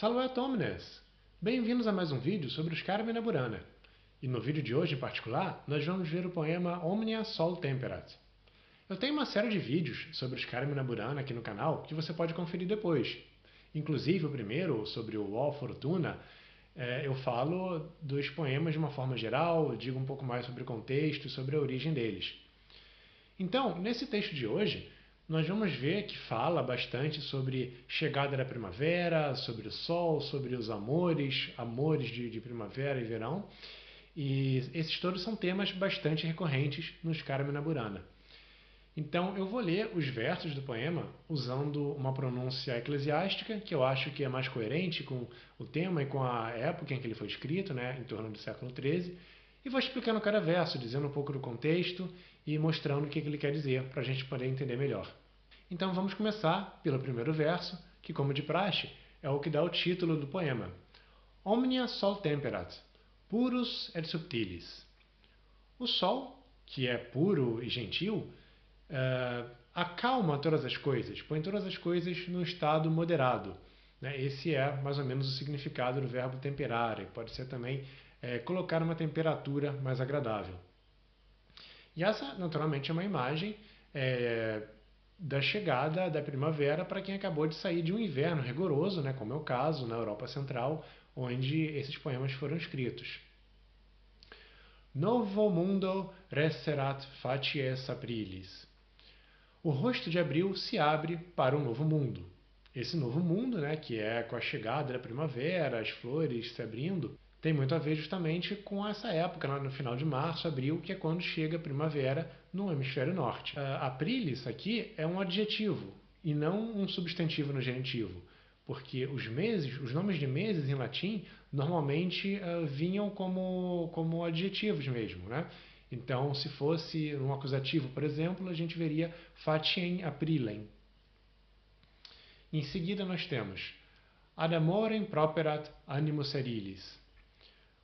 Salve Omnes! Bem-vindos a mais um vídeo sobre os Carmina Burana. E no vídeo de hoje, em particular, nós vamos ver o poema Omnia Sol Temperat. Eu tenho uma série de vídeos sobre os Carmina Burana aqui no canal que você pode conferir depois. Inclusive, o primeiro, sobre o Wall Fortuna, eu falo dos poemas de uma forma geral, digo um pouco mais sobre o contexto e sobre a origem deles. Então, nesse texto de hoje, nós vamos ver que fala bastante sobre chegada da primavera, sobre o sol, sobre os amores de primavera e verão. E esses todos são temas bastante recorrentes nos Carmina Burana. Então, eu vou ler os versos do poema usando uma pronúncia eclesiástica, que eu acho que é mais coerente com o tema e com a época em que ele foi escrito, né, em torno do século XIII, e vou explicando cada verso, dizendo um pouco do contexto e mostrando o que ele quer dizer, para a gente poder entender melhor. Então vamos começar pelo primeiro verso, que, como de praxe, é o que dá o título do poema. Omnia sol temperat, purus et subtilis. O sol, que é puro e gentil, acalma todas as coisas, põe todas as coisas num estado moderado. Esse é mais ou menos o significado do verbo temperare. Pode ser também colocar uma temperatura mais agradável. E essa, naturalmente, é uma imagem da chegada da primavera para quem acabou de sair de um inverno rigoroso, como é o caso na Europa Central, onde esses poemas foram escritos. Novo mundo resserat facies aprilis. O rosto de abril se abre para um novo mundo. Esse novo mundo, que é com a chegada da primavera, as flores se abrindo, tem muito a ver justamente com essa época, no final de março, abril, que é quando chega a primavera no hemisfério norte. Aprilis aqui é um adjetivo e não um substantivo no genitivo, porque os nomes de meses em latim normalmente vinham como adjetivos mesmo, Então, se fosse um acusativo, por exemplo, a gente veria fatiem aprilem. Em seguida, nós temos ad amorem properat animus erilis.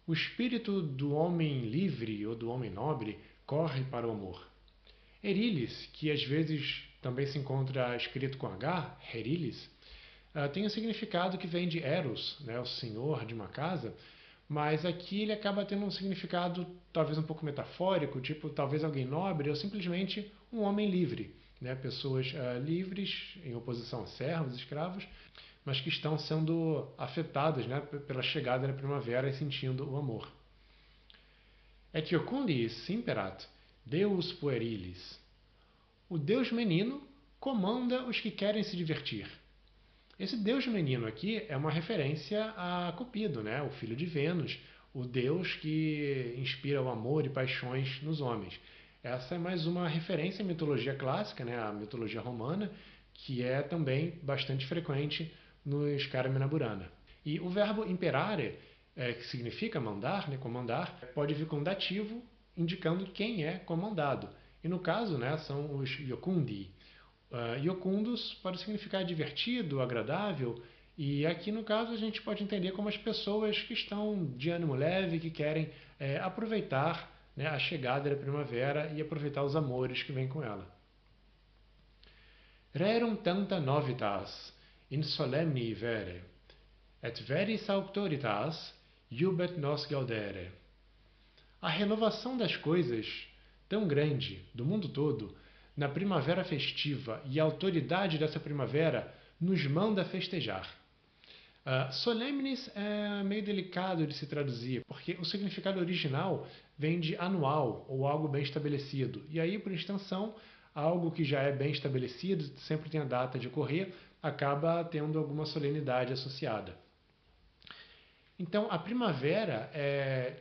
O espírito do homem livre ou do homem nobre corre para o amor. Erilis, que às vezes também se encontra escrito com H, Herilis, tem um significado que vem de Eros, o senhor de uma casa, mas aqui ele acaba tendo um significado talvez um pouco metafórico, tipo talvez alguém nobre ou simplesmente um homem livre. Pessoas livres em oposição a servos, escravos, mas que estão sendo afetadas pela chegada da primavera e sentindo o amor. Et iocundis imperat, Deus puerilis. O Deus menino comanda os que querem se divertir. Esse Deus menino aqui é uma referência a Cupido, o filho de Vênus, o Deus que inspira o amor e paixões nos homens. Essa é mais uma referência à mitologia clássica, a mitologia romana, que é também bastante frequente nos Carmina Burana. E o verbo imperare, que significa mandar, comandar, pode vir com dativo, indicando quem é comandado. E no caso, são os iocundi. Iocundus pode significar divertido, agradável, e aqui no caso a gente pode entender como as pessoas que estão de ânimo leve, que querem aproveitar a chegada da primavera e aproveitar os amores que vêm com ela. Rerum tanta novitas in solemni vere, et veris auctoritas iubet nos gaudere. A renovação das coisas, tão grande, do mundo todo, na primavera festiva, e a autoridade dessa primavera nos manda festejar. Solemnis é meio delicado de se traduzir, porque o significado original vem de anual, ou algo bem estabelecido. E aí, por extensão, algo que já é bem estabelecido, sempre tem a data de ocorrer, acaba tendo alguma solenidade associada. Então, a primavera,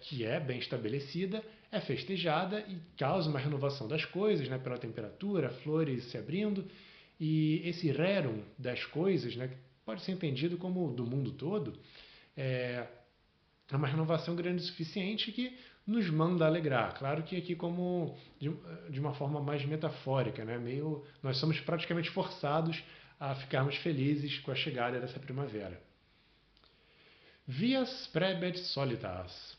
que é bem estabelecida, é festejada e causa uma renovação das coisas, pela temperatura, flores se abrindo, e esse rerum das coisas, que pode ser entendido como do mundo todo, é uma renovação grande o suficiente que nos manda alegrar. Claro que aqui como de uma forma mais metafórica, nós somos praticamente forçados a ficarmos felizes com a chegada dessa primavera. Vias prebet solitas.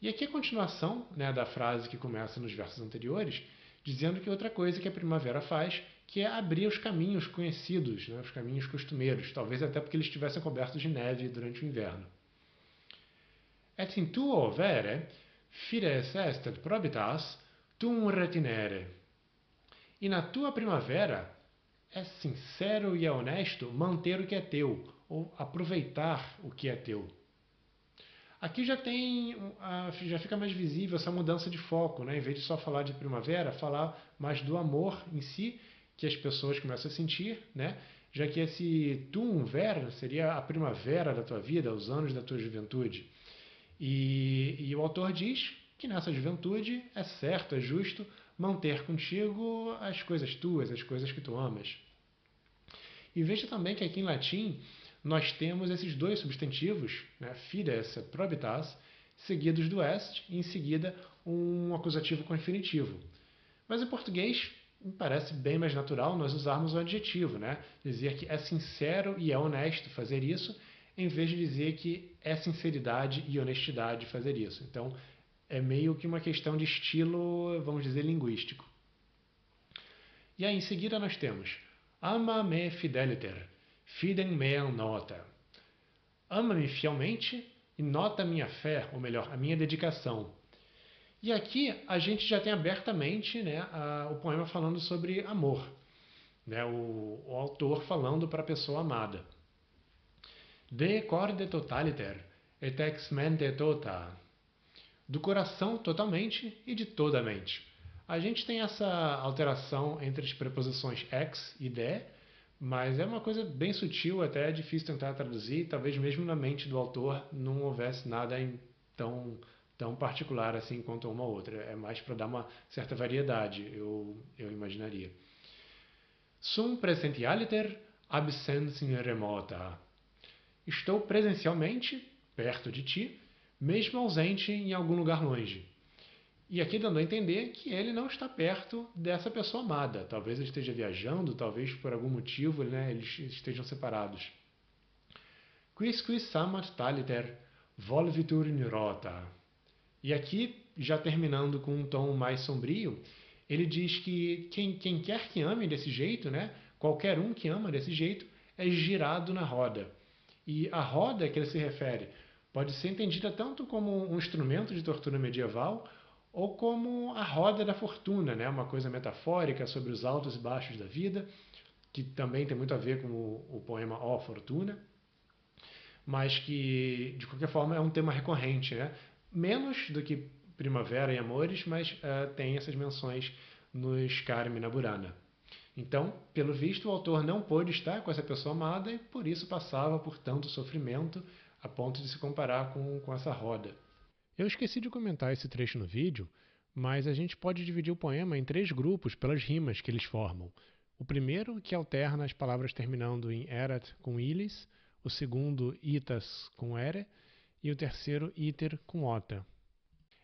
E aqui a continuação da frase que começa nos versos anteriores, dizendo que outra coisa que a primavera faz, que é abrir os caminhos conhecidos, né, os caminhos costumeiros, talvez até porque eles estivessem cobertos de neve durante o inverno. Et in tuo vere, fides est et probitas, tum retinere. E na tua primavera é sincero e é honesto manter o que é teu, ou aproveitar o que é teu. Aqui já fica mais visível essa mudança de foco, né? Em vez de só falar de primavera, falar mais do amor em si, que as pessoas começam a sentir, né? Já que esse tum ver seria a primavera da tua vida, os anos da tua juventude. E o autor diz que nessa juventude é certo, é justo manter contigo as coisas tuas, as coisas que tu amas. E veja também que aqui em latim nós temos esses dois substantivos, né, fides et probitas, seguidos do est e em seguida um acusativo com infinitivo. Mas em português me parece bem mais natural nós usarmos o adjetivo, né? Dizer que é sincero e é honesto fazer isso, em vez de dizer que é sinceridade e honestidade fazer isso. Então, é meio que uma questão de estilo, vamos dizer, linguístico. E aí, em seguida, nós temos ama me fideliter, fidem me nota. Ama-me fielmente e nota a minha fé, ou melhor, a minha dedicação. E aqui a gente já tem abertamente, né, o poema falando sobre amor. Né, o autor falando para a pessoa amada. De corde totaliter, et ex mente tota. Do coração totalmente e de toda a mente. A gente tem essa alteração entre as preposições ex e de, mas é uma coisa bem sutil, até é difícil tentar traduzir. Talvez mesmo na mente do autor não houvesse nada tão particular assim quanto uma outra. É mais para dar uma certa variedade, eu imaginaria. Sum presentialiter absens in remota. Estou presencialmente perto de ti, mesmo ausente em algum lugar longe. E aqui dando a entender que ele não está perto dessa pessoa amada. Talvez ele esteja viajando, talvez por algum motivo, né, eles estejam separados. Quisque samat taliter volvitur in rota. E aqui, já terminando com um tom mais sombrio, ele diz que quem quer que ame desse jeito, né, qualquer um que ama desse jeito, é girado na roda. E a roda que ele se refere pode ser entendida tanto como um instrumento de tortura medieval ou como a roda da fortuna, né? Uma coisa metafórica sobre os altos e baixos da vida, que também tem muito a ver com o poema Ó Fortuna, mas que, de qualquer forma, é um tema recorrente, né? Menos do que Primavera e Amores, mas tem essas menções nos Carmina Burana. Então, pelo visto, o autor não pôde estar com essa pessoa amada e por isso passava por tanto sofrimento a ponto de se comparar com essa roda. Eu esqueci de comentar esse trecho no vídeo, mas a gente pode dividir o poema em 3 grupos pelas rimas que eles formam. O primeiro, que alterna as palavras terminando em erat com ilis, o segundo, itas com ere, e o terceiro, iter com ota.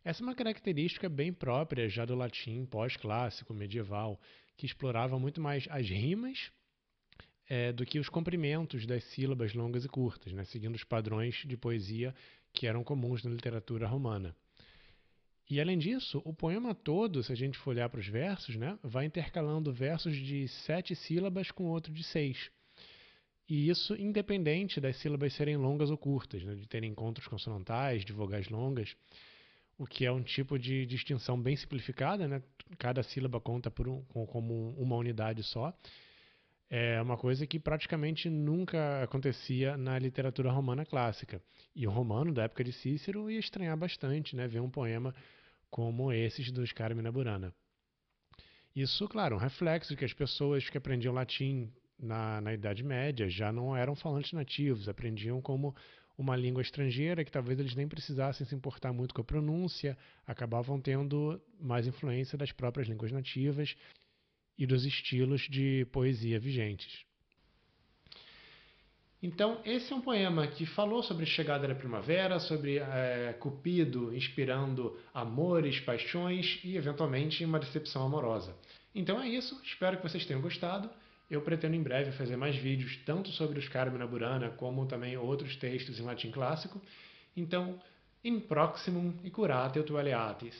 Essa é uma característica bem própria já do latim pós-clássico, medieval, que explorava muito mais as rimas do que os comprimentos das sílabas longas e curtas, né, seguindo os padrões de poesia que eram comuns na literatura romana. E além disso, o poema todo, se a gente for olhar para os versos, né, vai intercalando versos de 7 sílabas com outro de 6. E isso independente das sílabas serem longas ou curtas, né, de terem encontros consonantais, de vogais longas, o que é um tipo de distinção bem simplificada, né? Cada sílaba conta como uma unidade só. É uma coisa que praticamente nunca acontecia na literatura romana clássica. E o romano, da época de Cícero, ia estranhar bastante, né, ver um poema como esses dos Carmina Burana. Isso, claro, um reflexo de que as pessoas que aprendiam latim na Idade Média já não eram falantes nativos, aprendiam como uma língua estrangeira que talvez eles nem precisassem se importar muito com a pronúncia, acabavam tendo mais influência das próprias línguas nativas e dos estilos de poesia vigentes. Então, esse é um poema que falou sobre a chegada da primavera, sobre Cupido inspirando amores, paixões e, eventualmente, uma decepção amorosa. Então é isso, espero que vocês tenham gostado. Eu pretendo em breve fazer mais vídeos, tanto sobre os Carmina Burana, como também outros textos em latim clássico. Então, in proximum e curatio tualeatis.